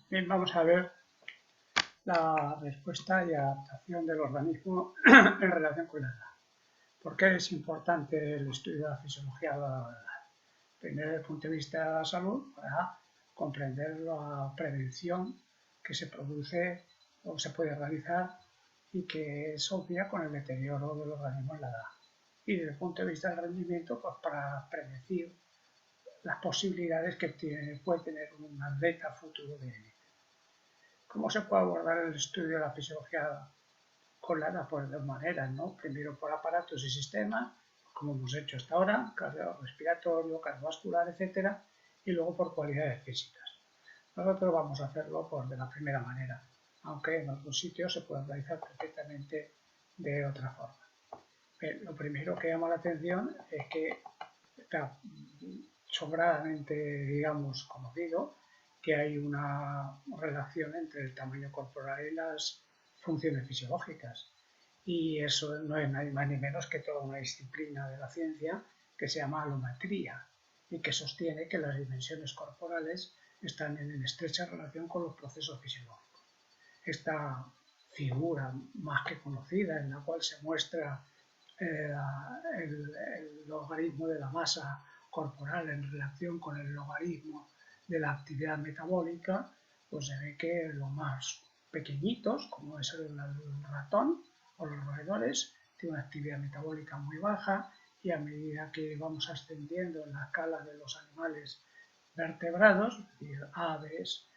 Bien, vamos a ver la respuesta y adaptación del organismo en relación con la edad. ¿Por qué es importante el estudio de la fisiología de la edad? Primero, desde el punto de vista de la salud, para comprender la prevención que se produce o se puede realizar y que es obvia con el deterioro del organismo en la edad. Y desde el punto de vista del rendimiento, pues para predecir las posibilidades que puede tener un atleta futuro de élite. ¿Cómo se puede abordar el estudio de la fisiología con la edad? Pues de dos maneras, ¿no? Primero por aparatos y sistemas, como hemos hecho hasta ahora, cardiorrespiratorio, cardiovascular, etcétera, y luego por cualidades físicas. Nosotros vamos a hacerlo pues, de la primera manera, aunque en otros sitios se puede realizar perfectamente de otra forma. Lo primero que llama la atención es que está sobradamente, digamos, conocido que hay una relación entre el tamaño corporal y las funciones fisiológicas. Y eso no es nada más ni menos que toda una disciplina de la ciencia que se llama alometría y que sostiene que las dimensiones corporales están en estrecha relación con los procesos fisiológicos. Esta figura más que conocida en la cual se muestra el logaritmo de la masa corporal en relación con el logaritmo de la actividad metabólica, pues se ve que los más pequeñitos, como es el ratón o los roedores, tienen una actividad metabólica muy baja y a medida que vamos ascendiendo en la escala de los animales vertebrados, es decir, aves,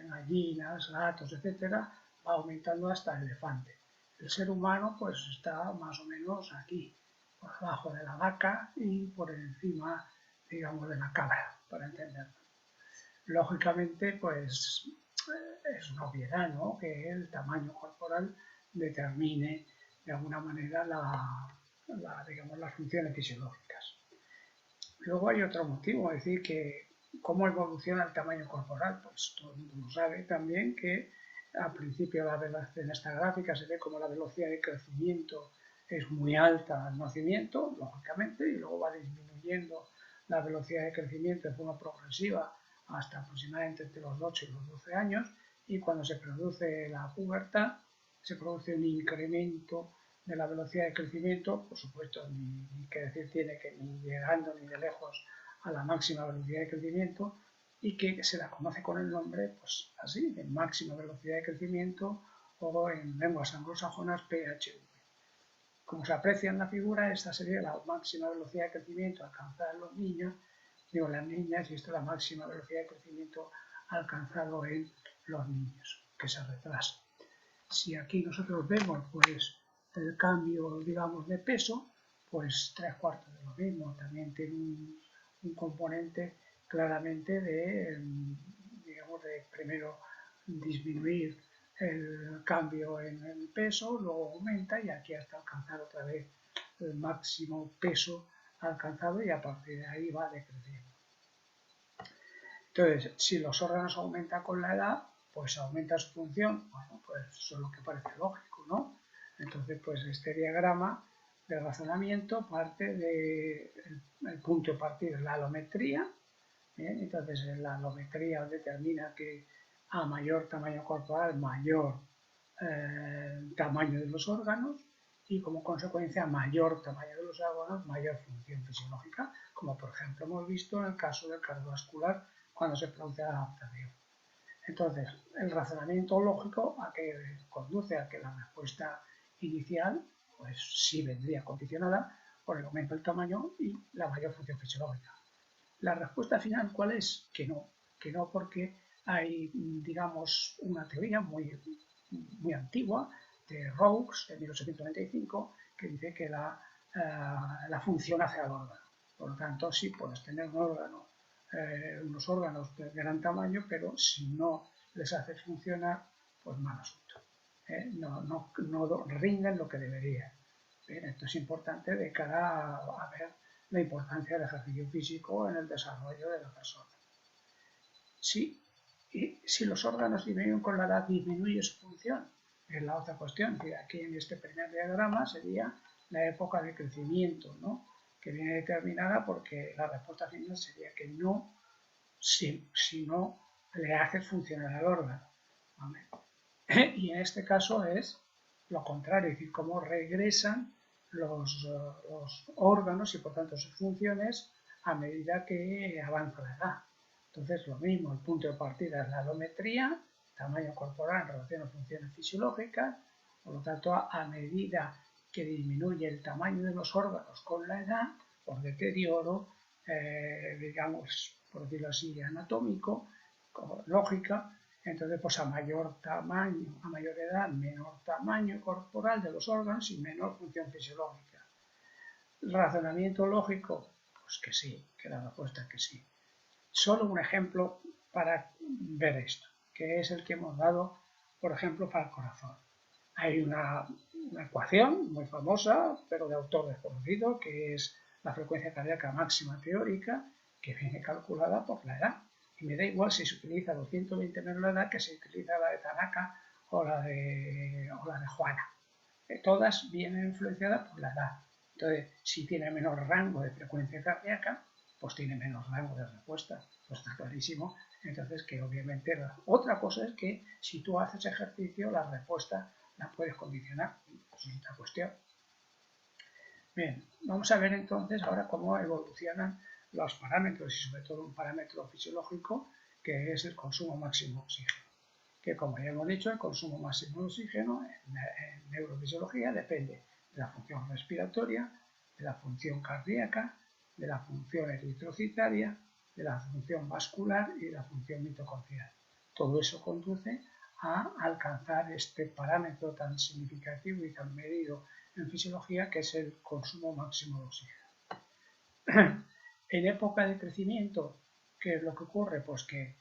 gallinas, gatos, etcétera, va aumentando hasta el elefante. El ser humano pues está más o menos aquí, por debajo de la vaca y por encima, digamos, de la cabra, para entenderlo. Lógicamente, pues es una obviedad, ¿no?, que el tamaño corporal determine de alguna manera digamos, las funciones fisiológicas. Luego hay otro motivo, es decir, que cómo evoluciona el tamaño corporal. Pues todo el mundo sabe también que al principio en esta gráfica se ve como la velocidad de crecimiento es muy alta al nacimiento, lógicamente, y luego va disminuyendo la velocidad de crecimiento de forma progresiva hasta aproximadamente entre los 8 y los 12 años, y cuando se produce la pubertad se produce un incremento de la velocidad de crecimiento, por supuesto, ni que decir tiene que ni llegando ni de lejos a la máxima velocidad de crecimiento, y que se la conoce con el nombre, pues así, de máxima velocidad de crecimiento, o en lenguas anglosajonas PHV. Como se aprecia en la figura, esta sería la máxima velocidad de crecimiento alcanzada en los niños, digo las niñas, y esta es la máxima velocidad de crecimiento alcanzado en los niños, que se retrasa. Si aquí nosotros vemos pues el cambio, digamos, de peso, pues 3/4 de lo mismo, también tiene un componente claramente de, digamos, de primero disminuir el cambio en el peso, luego aumenta y aquí hasta alcanzar otra vez el máximo peso alcanzado y a partir de ahí va decreciendo. Entonces, si los órganos aumentan con la edad, pues aumenta su función. Bueno, pues eso es lo que parece lógico, ¿no? Entonces, pues este diagrama de razonamiento parte del punto de partida de la alometría. ¿Bien? Entonces, la alometría determina que a mayor tamaño corporal, mayor tamaño de los órganos, y como consecuencia mayor tamaño de los órganos, mayor función fisiológica, como por ejemplo hemos visto en el caso del cardiovascular cuando se produce la adaptación. Entonces, el razonamiento lógico a que conduce a que la respuesta inicial pues sí vendría condicionada por el aumento del tamaño y la mayor función fisiológica. La respuesta final, ¿cuál es? Que no porque hay, digamos, una teoría muy antigua de Roux, de 1895, que dice que la función hace al órgano. Por lo tanto, sí puedes tener unos órganos de gran tamaño, pero si no les hace funcionar, pues mal asunto. No rinden lo que deberían. Bien, esto es importante de cara a ver la importancia del ejercicio físico en el desarrollo de la persona. Si los órganos disminuyen con la edad, disminuye su función. Es la otra cuestión. Aquí en este primer diagrama sería la época de crecimiento, ¿no?, que viene determinada porque la respuesta final sería que no, si no le haces funcionar al órgano. ¿Vale? Y en este caso es lo contrario, es decir, cómo regresan los órganos y por tanto sus funciones a medida que avanza la edad. Entonces lo mismo, el punto de partida es la alometría, tamaño corporal en relación a funciones fisiológicas, por lo tanto a medida que disminuye el tamaño de los órganos con la edad, por deterioro, digamos, por decirlo así, anatómico, lógica, entonces pues a mayor tamaño, a mayor edad, menor tamaño corporal de los órganos y menor función fisiológica. ¿El razonamiento lógico? Pues que sí, que la respuesta es que sí. Solo un ejemplo para ver esto, que es el que hemos dado, por ejemplo, para el corazón. Hay una ecuación muy famosa, pero de autor desconocido, que es la frecuencia cardíaca máxima teórica, que viene calculada por la edad. Y me da igual si se utiliza 220 menos la edad que si utiliza la de Tanaka o la de Juana. Todas vienen influenciadas por la edad. Entonces, si tiene menor rango de frecuencia cardíaca, pues tiene menos rango de respuesta. Pues está clarísimo. Entonces, que obviamente otra cosa es que si tú haces ejercicio, la respuesta la puedes condicionar. Eso es otra cuestión. Bien, vamos a ver entonces ahora cómo evolucionan los parámetros y sobre todo un parámetro fisiológico que es el consumo máximo de oxígeno. Que como ya hemos dicho, el consumo máximo de oxígeno en neurofisiología depende de la función respiratoria, de la función cardíaca, de la función eritrocitaria, de la función vascular y de la función mitocondrial. Todo eso conduce a alcanzar este parámetro tan significativo y tan medido en fisiología que es el consumo máximo de oxígeno. En época de crecimiento, ¿qué es lo que ocurre? Pues que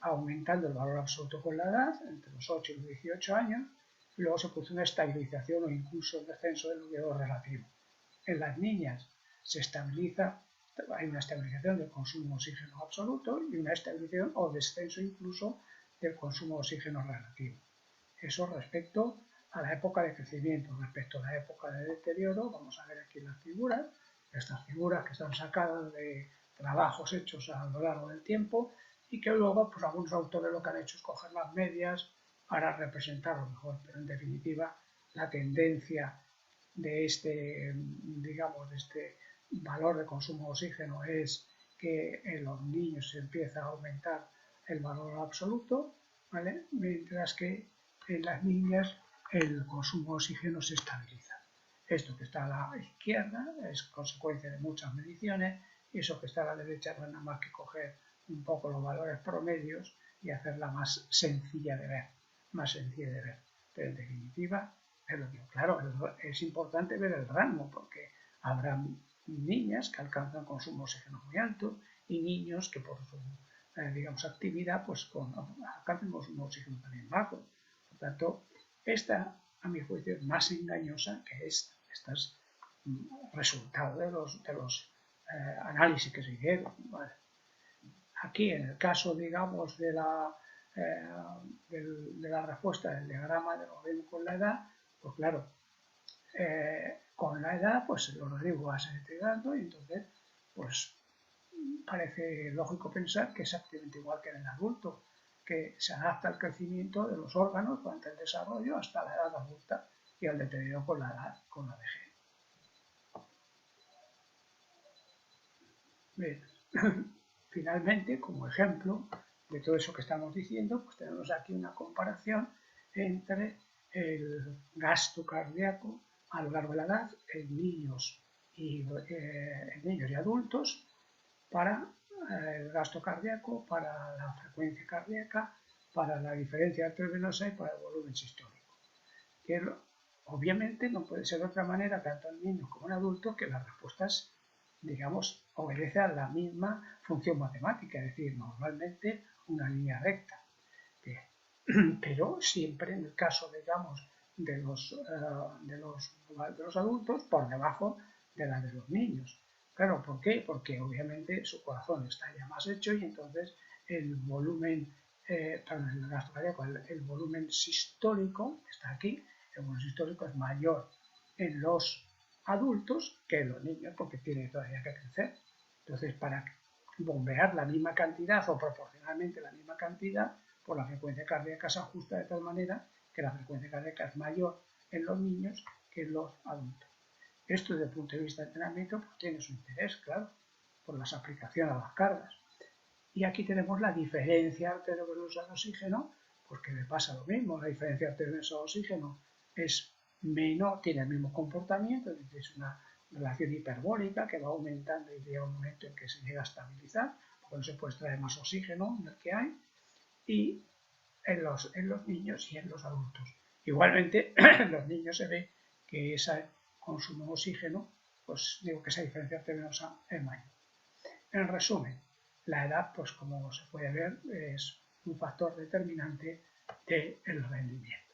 aumentando el valor absoluto con la edad, entre los 8 y los 18 años, y luego se produce una estabilización o incluso un descenso del VO2 relativo. En las niñas se estabiliza, hay una estabilización del consumo de oxígeno absoluto y una estabilización o descenso incluso del consumo de oxígeno relativo. Eso respecto a la época de crecimiento. Respecto a la época de deterioro, vamos a ver aquí las figuras, estas figuras que están sacadas de trabajos hechos a lo largo del tiempo y que luego pues algunos autores lo que han hecho es coger las medias para representarlo mejor, pero en definitiva la tendencia de este, digamos, de este valor de consumo de oxígeno es que en los niños se empieza a aumentar el valor absoluto, ¿vale? Mientras que en las niñas el consumo de oxígeno se estabiliza. Esto que está a la izquierda es consecuencia de muchas mediciones y eso que está a la derecha no es nada más que coger un poco los valores promedios y hacerla más sencilla de ver, Pero en definitiva, es lo que, claro, es importante ver el rango porque habrá niñas que alcanzan consumo de oxígeno muy alto y niños que por su digamos, actividad pues alcanzan consumo de oxígeno también bajo. Por tanto, esta, a mi juicio, es más engañosa que estos resultados de los análisis que se hicieron. ¿Vale? Aquí, en el caso, digamos, de la respuesta del diagrama de logaritmo con la edad, pues claro, con la edad, pues el logaritmo va a ser integrando y entonces, pues parece lógico pensar que es exactamente igual que en el adulto, que se adapta al crecimiento de los órganos durante el desarrollo hasta la edad adulta y al deterioro con la edad, con la vejez. Bien. Finalmente, como ejemplo de todo eso que estamos diciendo, pues tenemos aquí una comparación entre el gasto cardíaco a lo largo de la edad en niños y adultos para el gasto cardíaco, para la frecuencia cardíaca, para la diferencia arteriovenosa y para el volumen sistólico. Que obviamente no puede ser de otra manera, tanto en niños como en adultos, que las respuestas, digamos, obedecen a la misma función matemática, es decir, normalmente una línea recta. Pero siempre en el caso, digamos, de los adultos, por debajo de la de los niños. Claro, ¿por qué? Porque obviamente su corazón está ya más hecho y entonces el volumen, el volumen sistólico está aquí, el volumen sistólico es mayor en los adultos que en los niños porque tiene todavía que crecer. Entonces, para bombear la misma cantidad o proporcionalmente la misma cantidad, pues la frecuencia cardíaca se ajusta de tal manera que la frecuencia cardíaca es mayor en los niños que en los adultos. Esto desde el punto de vista de entrenamiento pues tiene su interés, claro, por las aplicaciones a las cargas. Y aquí tenemos la diferencia arteriovenosa de oxígeno, pues que le pasa lo mismo. La diferencia arteriovenosa de oxígeno es menor, tiene el mismo comportamiento, es una relación hiperbólica que va aumentando y llega un momento en que se llega a estabilizar, porque no se puede extraer más oxígeno del que hay, y en los niños y en los adultos. Igualmente, en los niños se ve que ese consumo de oxígeno, pues digo que esa diferencia arteriovenosa es mayor. En resumen, la edad, pues como se puede ver, es un factor determinante del rendimiento.